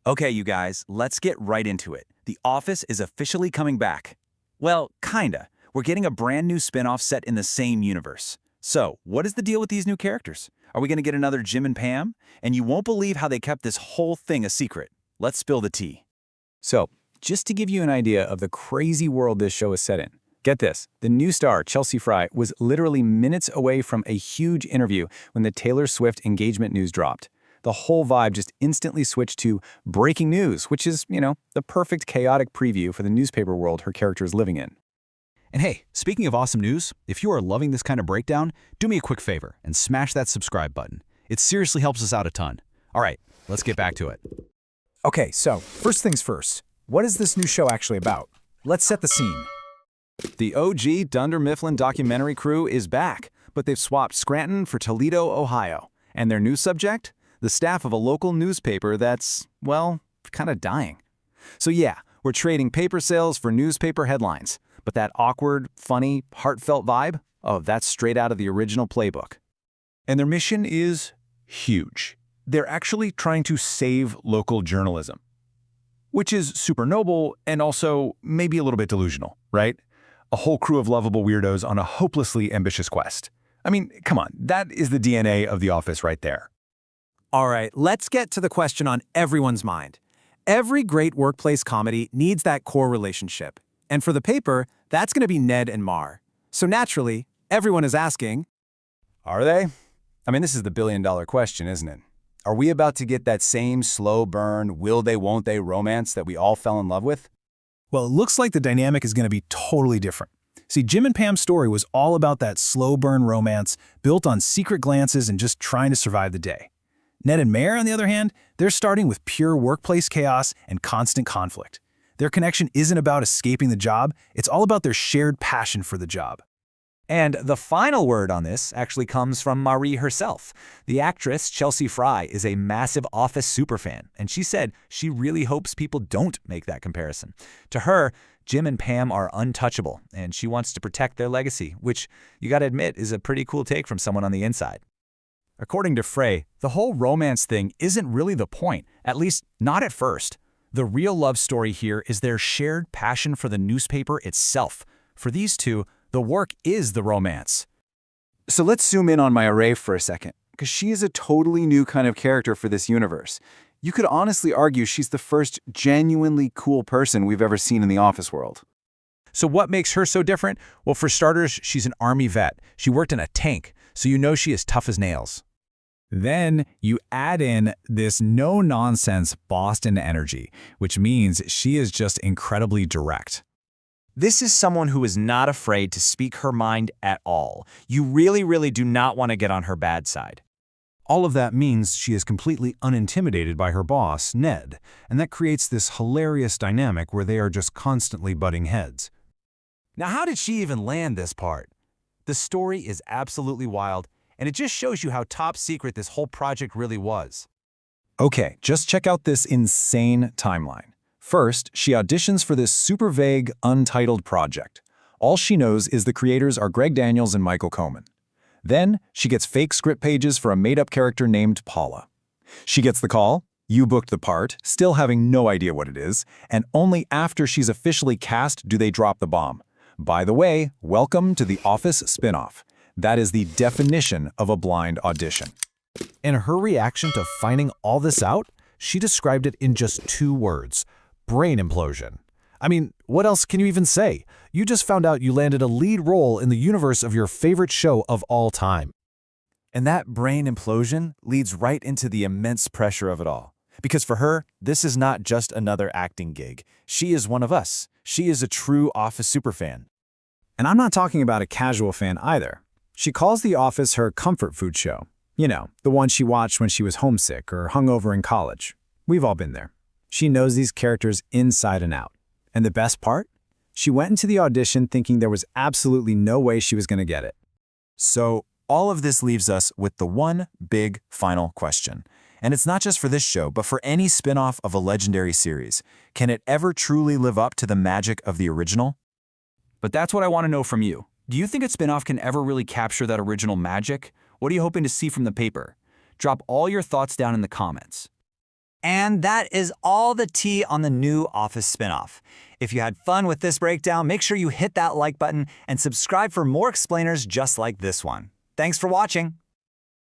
Okay, you guys, let's get right into it. The Office is officially coming back. Well, kinda. We're getting a brand new spin-off set in the same universe. So, what is the deal with these new characters? Are we gonna get another Jim and Pam? And you won't believe how they kept this whole thing a secret. Let's spill the tea. So, just to give you an idea of the crazy world this show is set in, get this, the new star, Chelsea Frei, was literally minutes away from a huge interview when the Taylor Swift engagement news dropped. The whole vibe just instantly switched to breaking news, which is, the perfect chaotic preview for the newspaper world her character is living in. And hey, speaking of awesome news, if you are loving this kind of breakdown, do me a quick favor and smash that subscribe button. It seriously helps us out a ton. All right, let's get back to it. Okay, so first things first, what is this new show actually about? Let's set the scene. The OG Dunder Mifflin documentary crew is back, but they've swapped Scranton for Toledo, Ohio. And their new subject? The staff of a local newspaper that's, well, kind of dying. So yeah, we're trading paper sales for newspaper headlines. But that awkward, funny, heartfelt vibe? Oh, that's straight out of the original playbook. And their mission is huge. They're actually trying to save local journalism, which is super noble and also maybe a little bit delusional, right? A whole crew of lovable weirdos on a hopelessly ambitious quest. I mean, come on, that is the DNA of The Office right there. All right, let's get to the question on everyone's mind. Every great workplace comedy needs that core relationship. And for the paper, that's going to be Ned and Mar. So naturally, everyone is asking, Are they? I mean, this is the billion-dollar question, isn't it? Are we about to get that same slow burn, will they, won't they romance that we all fell in love with? Well, it looks like the dynamic is going to be totally different. See, Jim and Pam's story was all about that slow burn romance built on secret glances and just trying to survive the day. Ned and Mare, on the other hand, they're starting with pure workplace chaos and constant conflict. Their connection isn't about escaping the job, it's all about their shared passion for the job. And the final word on this actually comes from Marie herself. The actress, Chelsea Frei, is a massive Office superfan, and she said she really hopes people don't make that comparison. To her, Jim and Pam are untouchable, and she wants to protect their legacy, which, you gotta admit, is a pretty cool take from someone on the inside. According to Frei, the whole romance thing isn't really the point, at least not at first. The real love story here is their shared passion for the newspaper itself. For these two, the work is the romance. So let's zoom in on my array for a second, because she is a totally new kind of character for this universe. You could honestly argue she's the first genuinely cool person we've ever seen in the Office world. So what makes her so different? Well, for starters, she's an Army vet. She worked in a tank, so you know she is tough as nails. Then you add in this no-nonsense Boston energy, which means she is just incredibly direct. This is someone who is not afraid to speak her mind at all. You really do not want to get on her bad side. All of that means she is completely unintimidated by her boss, Ned, and that creates this hilarious dynamic where they are just constantly butting heads. Now, how did she even land this part? The story is absolutely wild, and it just shows you how top secret this whole project really was. Okay, just check out this insane timeline. First, she auditions for this super vague, untitled project. All she knows is the creators are Greg Daniels and Michael Coman. Then, she gets fake script pages for a made-up character named Paula. She gets the call, you booked the part, still having no idea what it is, and only after she's officially cast do they drop the bomb. By the way, welcome to the Office spinoff. That is the definition of a blind audition. And her reaction to finding all this out, she described it in just 2 words: brain implosion. I mean, what else can you even say? You just found out you landed a lead role in the universe of your favorite show of all time. And that brain implosion leads right into the immense pressure of it all. Because for her, this is not just another acting gig. She is one of us. She is a true Office superfan. And I'm not talking about a casual fan either. She calls The Office her comfort food show. You know, the one she watched when she was homesick or hungover in college. We've all been there. She knows these characters inside and out. And the best part? She went into the audition thinking there was absolutely no way she was going to get it. So all of this leaves us with the one big final question. And it's not just for this show, but for any spin-off of a legendary series. Can it ever truly live up to the magic of the original? But that's what I want to know from you. Do you think a spin-off can ever really capture that original magic? What are you hoping to see from the paper? Drop all your thoughts down in the comments. And that is all the tea on the new Office spinoff. If you had fun with this breakdown, make sure you hit that like button and subscribe for more explainers just like this one. Thanks for watching.